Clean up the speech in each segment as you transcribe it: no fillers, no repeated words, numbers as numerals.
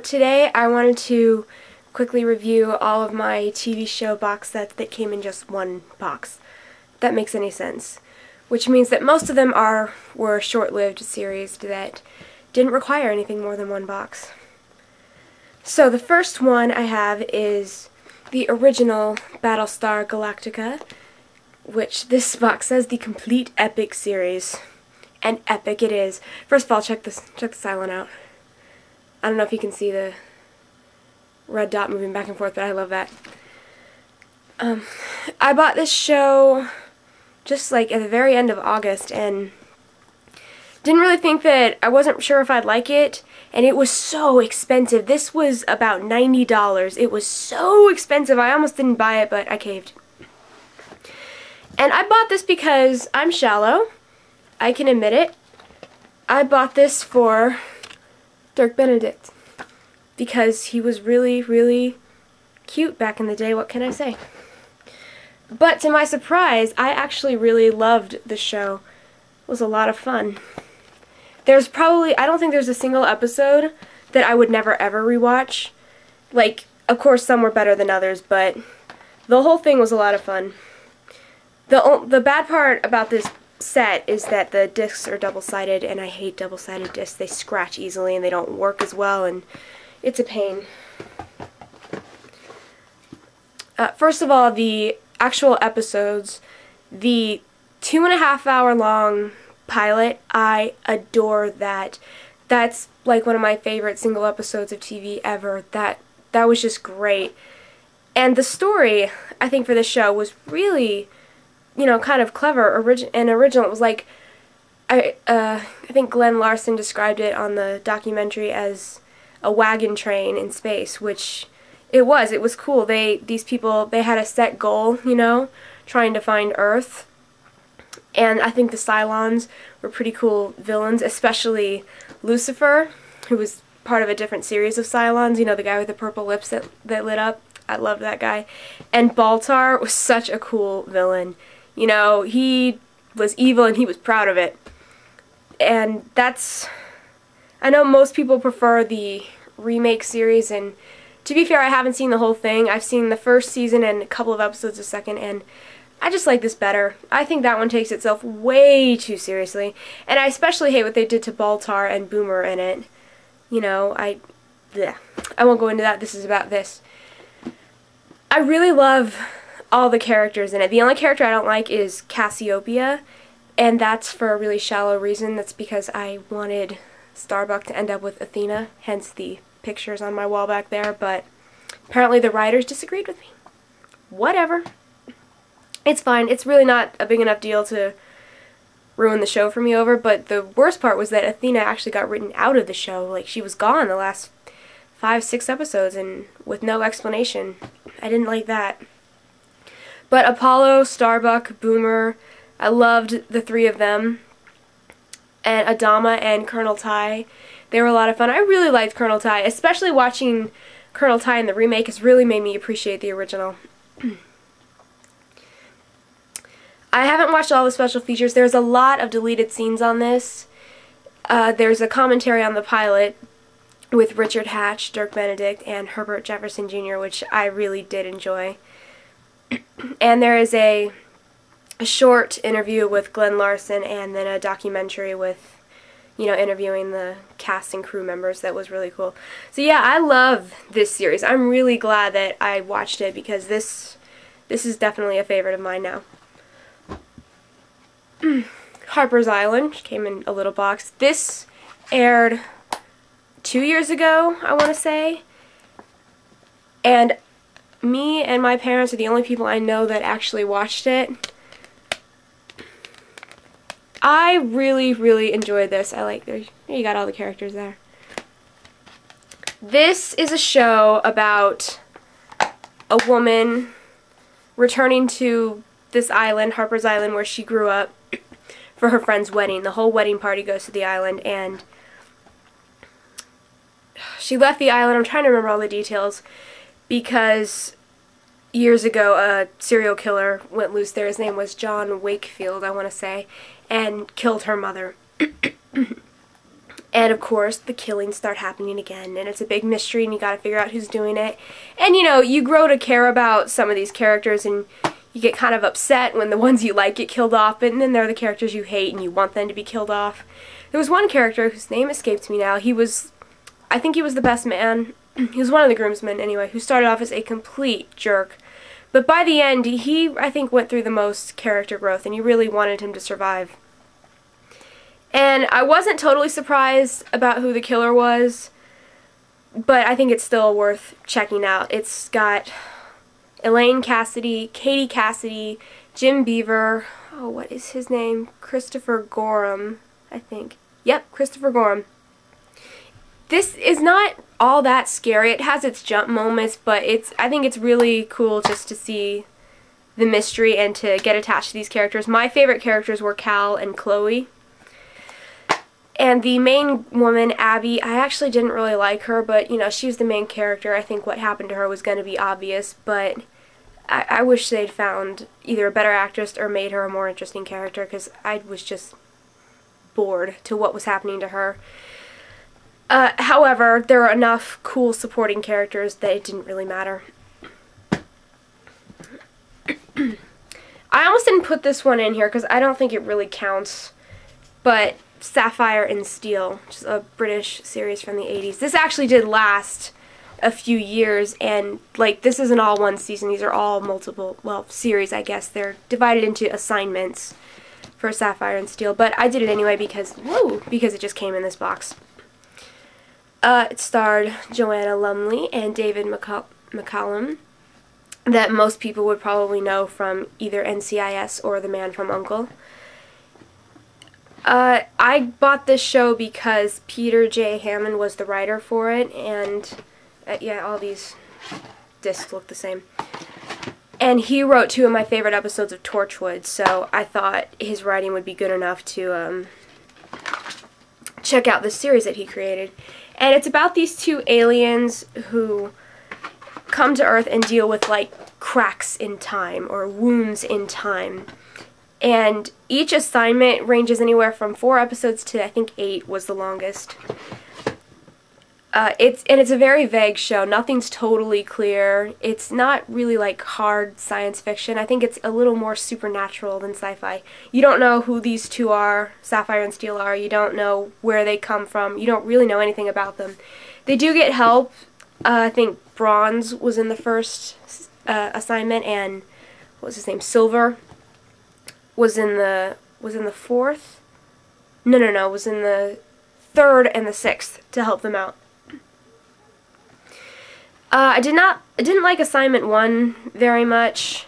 today I wanted to quickly review all of my TV show box sets that came in just one box. If that makes any sense. Which means that most of them were short-lived series that didn't require anything more than one box. So the first one I have is the original Battlestar Galactica, which this box says the complete epic series. And epic it is. First of all, check the Cylon out. I don't know if you can see the red dot moving back and forth, but I love that. I bought this show just like at the very end of August and didn't really think that, I wasn't sure if I'd like it, and it was so expensive. This was about $90. It was so expensive. I almost didn't buy it, but I caved. And I bought this because I'm shallow. I can admit it. I bought this for Dirk Benedict because he was really, really cute back in the day. What can I say? But to my surprise, I actually really loved the show. It was a lot of fun. There's probably, I don't think there's a single episode that I would never ever rewatch. Like, of course some were better than others, but the whole thing was a lot of fun. The bad part about this set is that the discs are double-sided, and I hate double-sided discs. They scratch easily and they don't work as well, and it's a pain. First of all, the actual episodes, the 2.5 hour long pilot, I adore that. That's like one of my favorite single episodes of TV ever. That was just great. And the story, I think, for this show was really, you know, kind of clever and original. It was like, I think Glenn Larson described it on the documentary as a wagon train in space, which it was. It was cool. These people, they had a set goal, you know, trying to find Earth. And I think the Cylons were pretty cool villains, especially Lucifer, who was part of a different series of Cylons, you know, the guy with the purple lips that lit up. I loved that guy. And Baltar was such a cool villain. You know, he was evil and he was proud of it. And that's, I know most people prefer the remake series, and to be fair, I haven't seen the whole thing. I've seen the first season and a couple of episodes the second, and I just like this better. I think that one takes itself way too seriously, and I especially hate what they did to Baltar and Boomer in it. You know, I won't go into that. This is about this. I really love all the characters in it. The only character I don't like is Cassiopeia, and that's for a really shallow reason. That's because I wanted Starbuck to end up with Athena, hence the pictures on my wall back there, but apparently the writers disagreed with me. Whatever. It's fine. It's really not a big enough deal to ruin the show for me over, but the worst part was that Athena actually got written out of the show. Like, she was gone the last 5-6 episodes and with no explanation. I didn't like that. But Apollo, Starbuck, Boomer, I loved the three of them. And Adama and Colonel Ty, they were a lot of fun. I really liked Colonel Ty, especially watching Colonel Ty in the remake has really made me appreciate the original. I haven't watched all the special features. There's a lot of deleted scenes on this. There's a commentary on the pilot with Richard Hatch, Dirk Benedict, and Herbert Jefferson Jr., which I really did enjoy. And there is a short interview with Glenn Larson, and then a documentary with, you know, interviewing the cast and crew members. That was really cool. So yeah, I love this series. I'm really glad that I watched it because this is definitely a favorite of mine now. Harper's Island came in a little box. This aired 2 years ago, I want to say, and me and my parents are the only people I know that actually watched it. I really, really enjoyed this. I like, there you got all the characters there. This is a show about a woman returning to this island, Harper's Island, where she grew up, for her friend's wedding. The whole wedding party goes to the island, and she left the island. I'm trying to remember all the details, because years ago a serial killer went loose there. His name was John Wakefield, I want to say, and killed her mother. And of course, the killings start happening again, and it's a big mystery, and you gotta figure out who's doing it. And you know, you grow to care about some of these characters, and you get kind of upset when the ones you like get killed off, but then there are the characters you hate, and you want them to be killed off. There was one character whose name escapes me now. I think he was the best man. He was one of the groomsmen, anyway, who started off as a complete jerk. But by the end, he, I think, went through the most character growth, and you really wanted him to survive. And I wasn't totally surprised about who the killer was, but I think it's still worth checking out. It's got Elaine Cassidy, Katie Cassidy, Jim Beaver, oh, what is his name? Christopher Gorham, I think. Yep, Christopher Gorham. This is not all that scary. It has its jump moments, but I think it's really cool just to see the mystery and to get attached to these characters. My favorite characters were Cal and Chloe. And the main woman, Abby, I actually didn't really like her, but, you know, she was the main character. I think what happened to her was going to be obvious, but I wish they'd found either a better actress or made her a more interesting character, because I was just bored to what was happening to her. However, there are enough cool supporting characters that it didn't really matter. I almost didn't put this one in here because I don't think it really counts, but Sapphire and Steel, which is a British series from the 80s. This actually did last a few years, and like, this isn't all one season. These are all multiple, well, series, I guess. They're divided into assignments for Sapphire and Steel, but I did it anyway because it just came in this box. It starred Joanna Lumley and David McCallum, that most people would probably know from either NCIS or The Man from U.N.C.L.E. I bought this show because Peter J. Hammond was the writer for it, and yeah, all these discs look the same. And he wrote 2 of my favorite episodes of Torchwood, so I thought his writing would be good enough to check out the series that he created. And it's about these 2 aliens who come to Earth and deal with, like, cracks in time or wounds in time. And each assignment ranges anywhere from 4 episodes to, I think, 8 was the longest. It's a very vague show. Nothing's totally clear. It's not really like hard science fiction. I think it's a little more supernatural than sci-fi. You don't know who these 2 are, Sapphire and Steel are. You don't know where they come from. You don't really know anything about them. They do get help. I think Bronze was in the first assignment, and what was his name? Silver was in the 4th? No, was in the 3rd and the 6th to help them out. I didn't like Assignment 1 very much.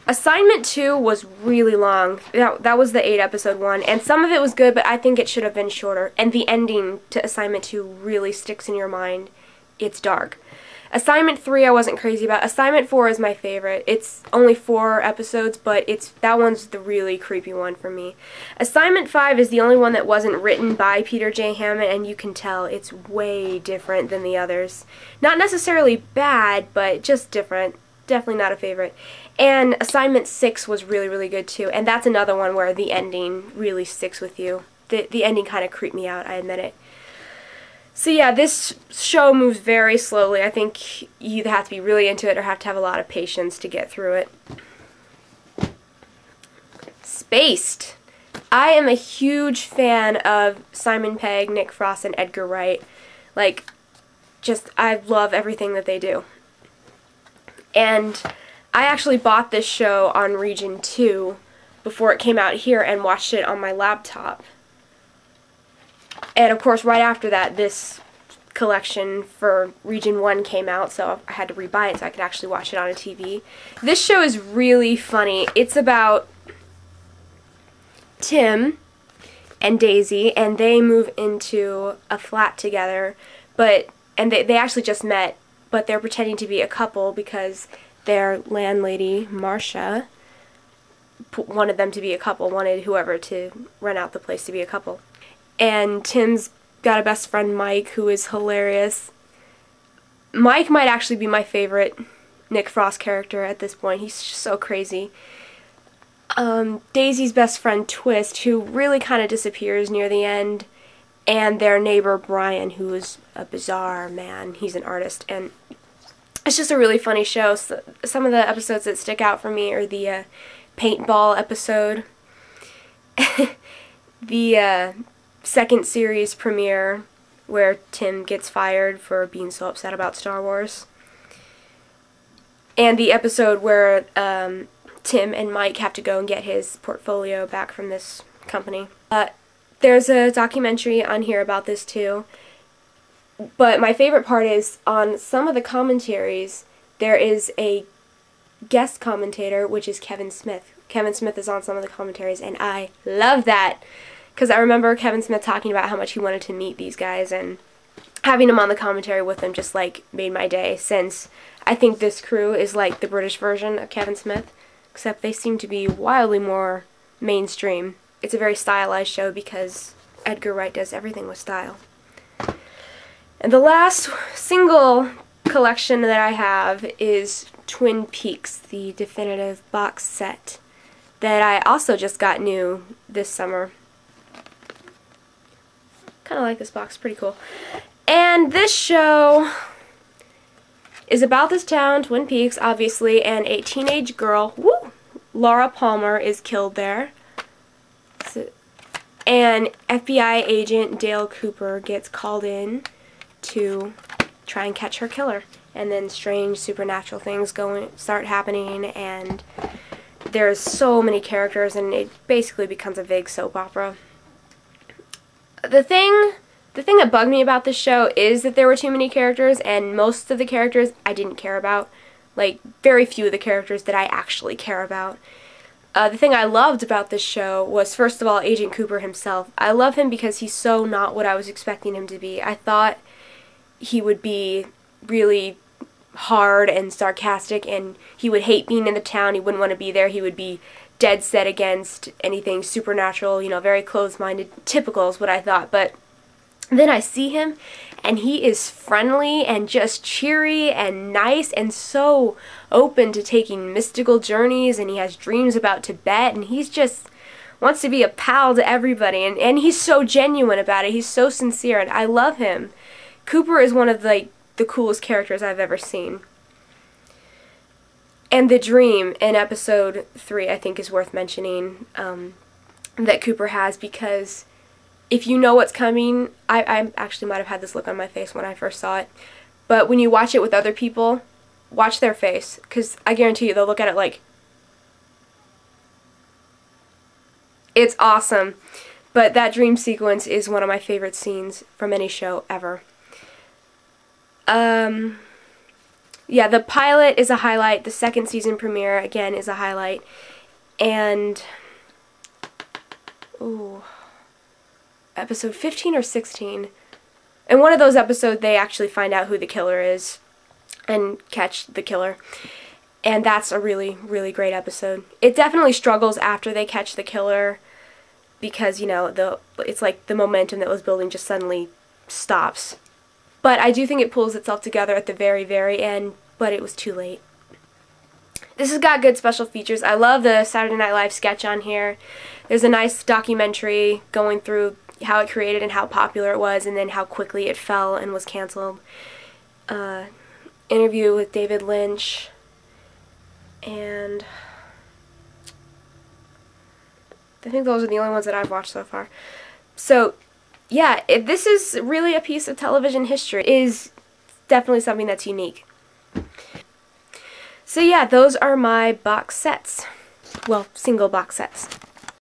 Assignment 2 was really long. That was the 8-episode one, and some of it was good, but I think it should have been shorter. And the ending to Assignment 2 really sticks in your mind. It's dark. Assignment 3 I wasn't crazy about. Assignment 4 is my favorite. It's only 4 episodes, but that one's the really creepy one for me. Assignment 5 is the only one that wasn't written by Peter J. Hammond, and you can tell it's way different than the others. Not necessarily bad, but just different. Definitely not a favorite. And Assignment 6 was really, really good too, and that's another one where the ending really sticks with you. The ending kind of creeped me out, I admit it. So yeah, this show moves very slowly. I think you either have to be really into it or have to have a lot of patience to get through it. Spaced. I am a huge fan of Simon Pegg, Nick Frost, and Edgar Wright. Like, I love everything that they do. And I actually bought this show on Region 2 before it came out here and watched it on my laptop. And of course, right after that, this collection for Region 1 came out, so I had to rebuy it so I could actually watch it on a TV. This show is really funny. It's about Tim and Daisy, and they move into a flat together, and they actually just met, but they're pretending to be a couple because their landlady, Marcia, wanted them to be a couple, wanted whoever to rent out the place to be a couple. And Tim's got a best friend, Mike, who is hilarious. Mike might actually be my favorite Nick Frost character at this point. He's just so crazy. Daisy's best friend, Twist, who really kind of disappears near the end. and their neighbor Brian, who is a bizarre man. He's an artist, and it's just a really funny show. So, some of the episodes that stick out for me are the paintball episode, the second series premiere where Tim gets fired for being so upset about Star Wars, and the episode where Tim and Mike have to go and get his portfolio back from this company. There's a documentary on here about this too, but my favorite part is on some of the commentaries there is a guest commentator, which is Kevin Smith. Kevin Smith is on some of the commentaries, and I love that, because I remember Kevin Smith talking about how much he wanted to meet these guys, and having him on the commentary with them just like made my day, since I think this crew is like the British version of Kevin Smith, except they seem to be wildly more mainstream. It's a very stylized show because Edgar Wright does everything with style. And the last single collection that I have is Twin Peaks, the definitive box set, that I also just got new this summer. Kind of like this box, pretty cool. And this show is about this town, Twin Peaks, obviously, and a teenage girl, Laura Palmer, is killed there. And FBI agent Dale Cooper gets called in to try and catch her killer. And then strange supernatural things start happening, and there's so many characters, and it basically becomes a big soap opera. The thing that bugged me about this show is that there were too many characters, and most of the characters I didn't care about. Like, very few of the characters that I actually care about. The thing I loved about this show was, first of all, Agent Cooper himself. I love him because he's so not what I was expecting him to be. I thought he would be really hard and sarcastic, and he would hate being in the town. He wouldn't want to be there. He would be dead set against anything supernatural, you know, very closed-minded. Typical is what I thought. But then I see him, and he is friendly and just cheery and nice and so open to taking mystical journeys, and he has dreams about Tibet, and he's just wants to be a pal to everybody, and he's so genuine about it. He's so sincere, and I love him. Cooper is one of the coolest characters I've ever seen. And the dream in episode 3, I think, is worth mentioning, that Cooper has, because if you know what's coming, I actually might have had this look on my face when I first saw it, but when you watch it with other people, watch their face, because I guarantee you they'll look at it like, it's awesome. But that dream sequence is one of my favorite scenes from any show ever. Yeah, the pilot is a highlight. The second season premiere, again, is a highlight. And, ooh, episode 15 or 16. In one of those episodes, they actually find out who the killer is and catch the killer. And that's a really, really great episode. It definitely struggles after they catch the killer because, you know, it's like the momentum that was building just suddenly stops. But I do think it pulls itself together at the very, very end, but it was too late. This has got good special features. I love the Saturday Night Live sketch on here. There's a nice documentary going through how it created and how popular it was, and then how quickly it fell and was canceled. Interview with David Lynch, and I think those are the only ones that I've watched so far. So, yeah, if this is really a piece of television history. It is definitely something that's unique. So yeah, those are my box sets. Well, single box sets.